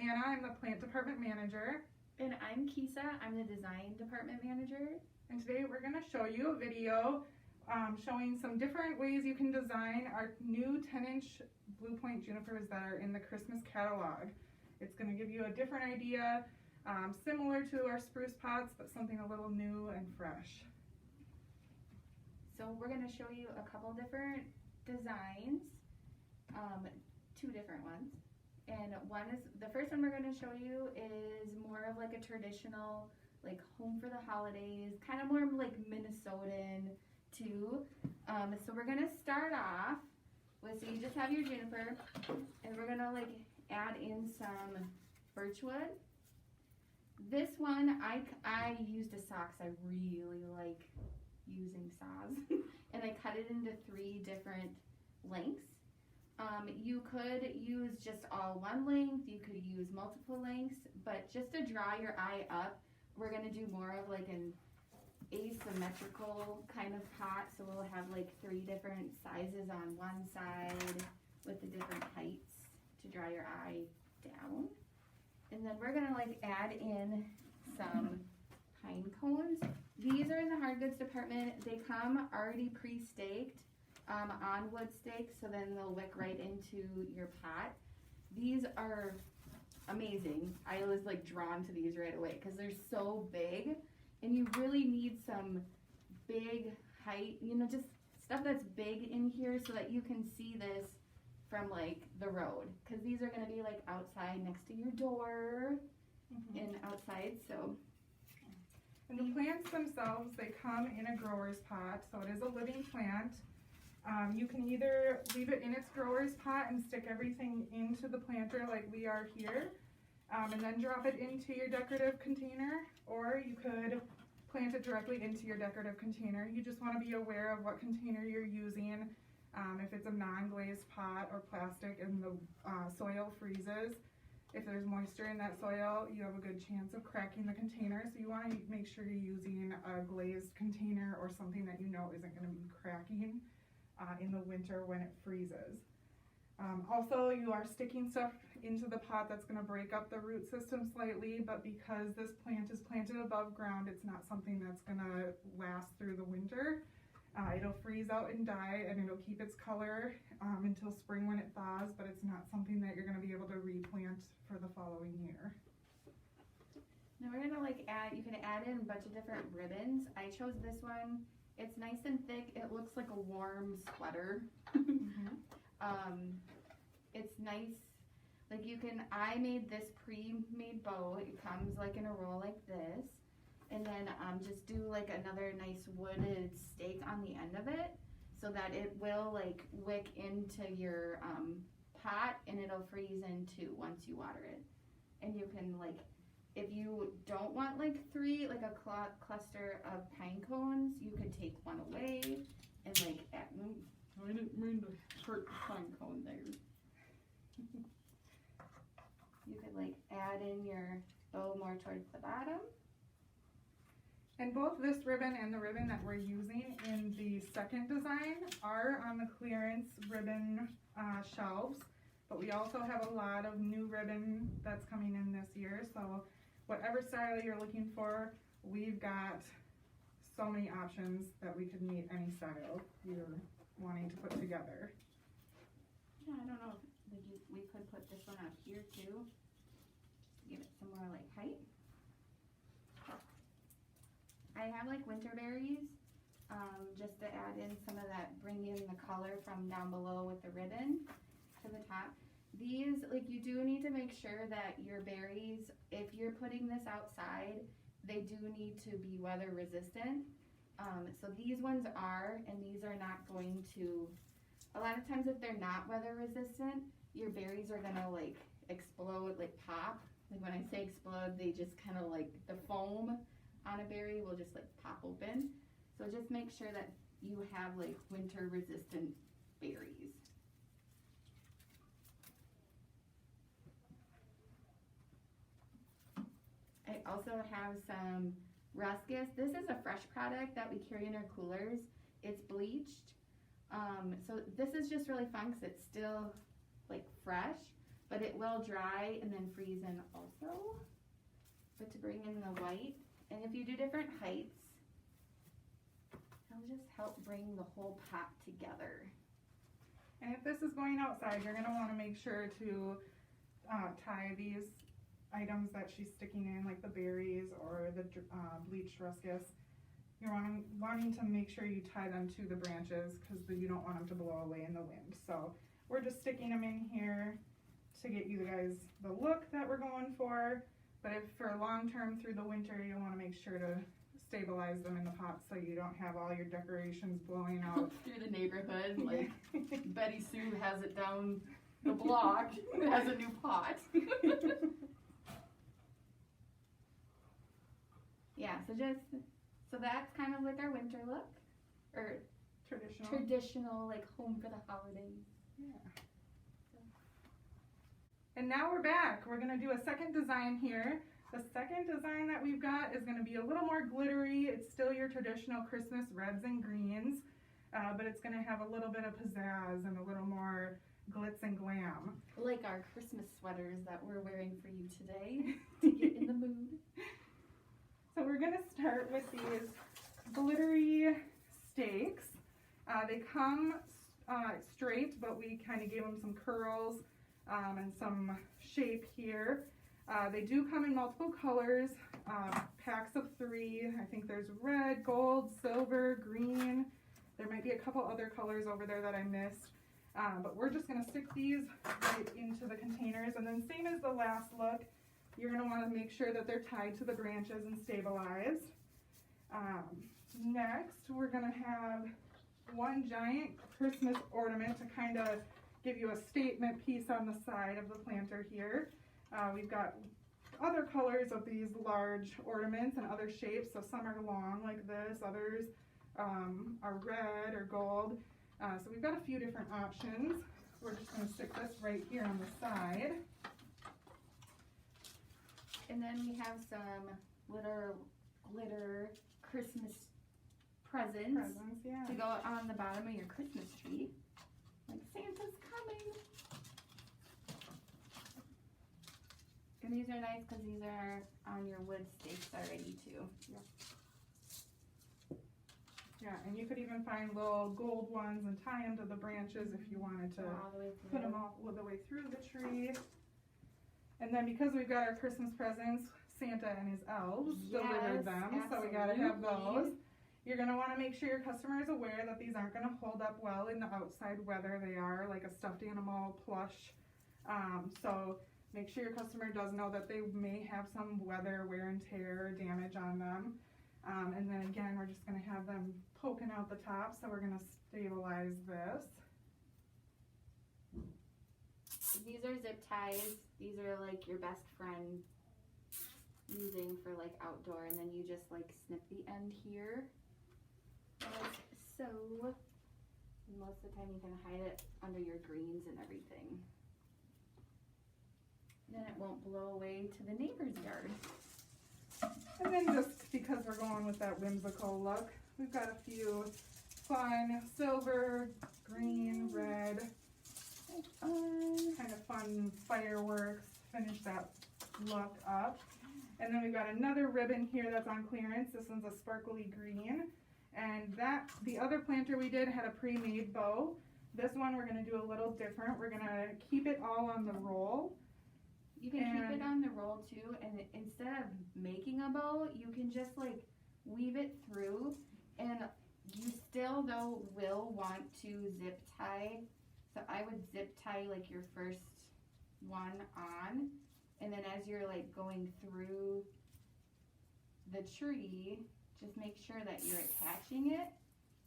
Anna. I'm the plant department manager. And I'm Kiesa. I'm the design department manager. And today we're going to show you a video showing some different ways you can design our new 10-inch blue point junipers that are in the Christmas catalog. It's going to give you a different idea, similar to our spruce pots, but something a little new and fresh. So we're going to show you a couple different designs, two different ones. And the first one we're going to show you is more of like a traditional, like home for the holidays, kind of more like Minnesotan too. So we're going to start off with, so you just have your juniper, and we're going to like add in some birch wood. This one, I used a saw because I really like using saws. And I cut it into 3 different lengths. You could use just all one length, you could use multiple lengths, but just to draw your eye up, we're going to do more of like an asymmetrical kind of pot. So we'll have like 3 different sizes on one side with the different heights to draw your eye down. And then we're going to like add in some pine cones. These are in the hard goods department. They come already pre-staked on wood stakes, so then they'll wick right into your pot. These are amazing. I was like drawn to these right away because they're so big, and you really need some big height, you know, just stuff that's big in here so that you can see this from like the road, because these are going to be like outside next to your door and outside. So and the plants themselves, they come in a grower's pot, so it is a living plant. You can either leave it in its grower's pot and stick everything into the planter like we are here, and then drop it into your decorative container, or you could plant it directly into your decorative container. You just want to be aware of what container you're using. If it's a non-glazed pot or plastic and the soil freezes, if there's moisture in that soil, you have a good chance of cracking the container. So you want to make sure you're using a glazed container or something that you know isn't going to be cracking in the winter when it freezes. Also, you are sticking stuff into the pot that's going to break up the root system slightly, but because this plant is planted above ground, it's not something that's going to last through the winter. It'll freeze out and die, and it'll keep its color until spring when it thaws, but it's not something that you're going to be able to replant for the following year. Now we're going to like you can add in a bunch of different ribbons. I chose this one. It's nice and thick. It looks like a warm sweater. It's nice. Like I made this pre-made bow. It comes like in a roll like this. And then just do like another nice wooded stake on the end of it so that it will like wick into your pot, and it'll freeze in too once you water it. And you can like, if you don't want like 3, like a cluster of pine cones, you could take one away and like add, I didn't mean to hurt the pine cone there. You could like add in your bow more towards the bottom. And both this ribbon and the ribbon that we're using in the second design are on the clearance ribbon shelves, but we also have a lot of new ribbon that's coming in this year. So whatever style you're looking for, we've got so many options that we could meet any style you're wanting to put together. Yeah, I don't know if we could put this one out here too, just to give it some more like height. I have like winter berries, just to add in some of that, bring in the color from down below with the ribbon to the top. These, like, you do need to make sure that your berries, if you're putting this outside, they do need to be weather resistant. So these ones are, and these are not going to, a lot of times if they're not weather resistant, your berries are gonna like explode, like pop. Like when I say explode, they just kind of like, the foam on a berry will just like pop open. So just make sure that you have like winter resistant berries. I also have some ruscus. This is a fresh product that we carry in our coolers. It's bleached. So this is just really fun because it's still like fresh. but it will dry and then freeze in also. But to bring in the white, and if you do different heights, it'll just help bring the whole pot together. And if this is going outside, you're gonna wanna make sure to tie these items that she's sticking in, like the berries or the bleached ruscus. You're wanting to make sure you tie them to the branches because you don't want them to blow away in the wind. So we're just sticking them in here to get you guys the look that we're going for. But if for long term through the winter, you want to make sure to stabilize them in the pot so you don't have all your decorations blowing out. Through the neighborhood, like Betty Sue has it down the block, has a new pot. Yeah, so that's kind of like our winter look, or traditional like home for the holidays. Yeah. And now we're back. We're gonna do a second design here. The second design that we've got is gonna be a little more glittery. It's still your traditional Christmas reds and greens, but it's gonna have a little bit of pizzazz and a little more glitz and glam. Like our Christmas sweaters that we're wearing for you today to get in the mood. So we're gonna start with these glittery stakes. They come straight, but we kind of gave them some curls and some shape here. They do come in multiple colors, packs of 3. I think there's red, gold, silver, green. There might be a couple other colors over there that I missed. But we're just gonna stick these right into the containers, and then same as the last look, you're going to want to make sure that they're tied to the branches and stabilized. Next, we're going to have one giant Christmas ornament to kind of give you a statement piece on the side of the planter here. We've got other colors of these large ornaments and other shapes. So some are long like this, others are red or gold. So we've got a few different options. We're just going to stick this right here on the side. And then we have some glitter Christmas presents yeah, to go on the bottom of your Christmas tree. Like Santa's coming. And these are nice because these are on your wood stakes already too. Yeah, and you could even find little gold ones and tie them to the branches if you wanted to put them all the way through the tree. And then because we've got our Christmas presents, Santa and his elves delivered them, absolutely. So we gotta have those. You're gonna wanna make sure your customer is aware that these aren't gonna hold up well in the outside weather. They are like a stuffed animal plush. So make sure your customer does know that they may have some weather, wear and tear, or damage on them. And then again, we're just gonna have them poking out the top, so we're gonna stabilize this. These are zip ties. These are like your best friend using for like outdoor, and then you just like snip the end here like so. And most of the time you can hide it under your greens and everything. Then it won't blow away to the neighbor's yard. And then just because we're going with that whimsical look, we've got a few fun silver, green, red, kind of fun fireworks, finish that look up. And then we've got another ribbon here that's on clearance. This one's a sparkly green. And the other planter we did had a pre-made bow. This one we're gonna do a little different. We're gonna keep it all on the roll. You can keep it on the roll too, and instead of making a bow, you can just like weave it through, and you still though will want to zip tie. So I would zip tie like your first one on, and then as you're like going through the tree, just make sure that you're attaching it,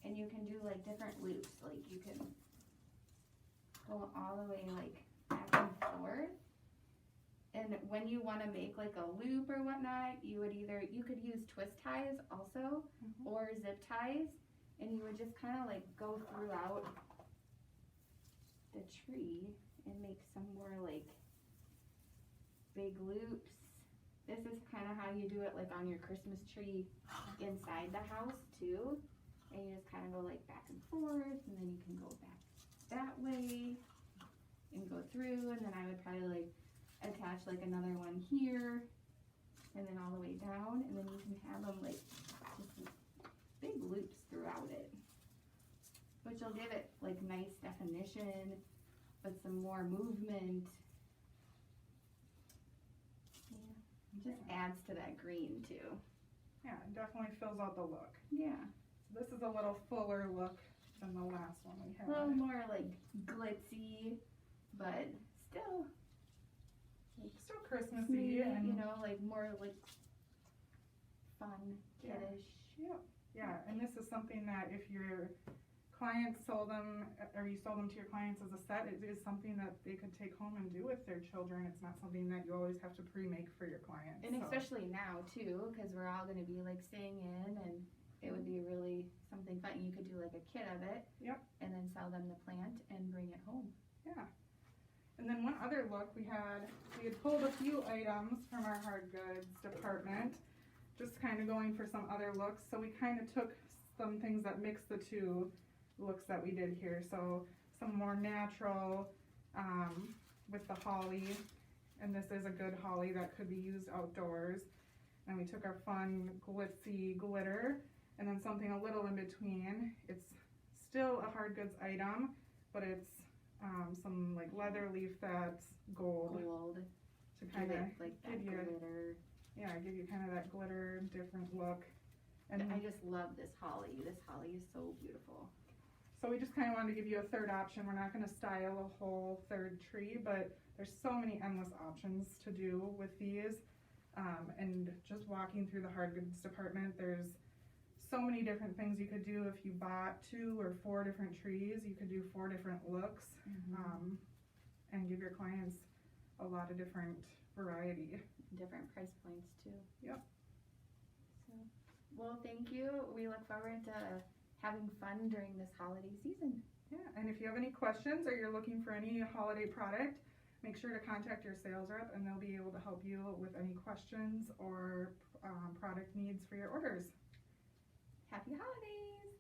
and you can do like different loops. Like you can go all the way like back and forth. And when you want to make like a loop or whatnot, you could use twist ties also, or zip ties, and you would just kind of like go throughout the tree and make some more like big loops. This is kind of how you do it like on your Christmas tree inside the house too, and you just kind of go like back and forth, and then you can go back that way. and go through, and then I would probably like attach like another one here, and then all the way down, and then you can have them like just big loops throughout it, which will give it like nice definition, but some more movement. Yeah, it just adds to that green too. Yeah, it definitely fills out the look. Yeah. So this is a little fuller look than the last one we A little had. more like glitzy, but still Still Christmassy and you know, like more like fun, Yeah. kiddish. yeah, and this is something that if your clients sold them, or you sold them to your clients as a set, it is something that they could take home and do with their children. It's not something that you always have to pre-make for your clients. And so. especially now too, because we're all going to be like staying in, and it would be really something fun. You could do like a kit of it, Yep. and then sell them the plant and bring it home. Yeah. And then one other look we had pulled a few items from our hard goods department, just kind of going for some other looks. So we kind of took some things that mix the two looks that we did here. So some more natural with the holly, and this is a good holly that could be used outdoors. And we took our fun glitzy glitter, and then something a little in between. It's still a hard goods item, but it's some like leather leaf that's gold to kind of like that give you glitter. give you kind of that glitter different look. And I just love this holly. This holly is so beautiful. so we just kind of wanted to give you a third option. We're not going to style a whole third tree, but there's so many endless options to do with these. And just walking through the hard goods department, there's so many different things you could do. If you bought 2 or 4 different trees, you could do 4 different looks, and give your clients a lot of different variety. Different price points too. Yep. So, well, thank you. We look forward to having fun during this holiday season. Yeah, and if you have any questions or you're looking for any holiday product, make sure to contact your sales rep, and they'll be able to help you with any questions or product needs for your orders. Happy holidays!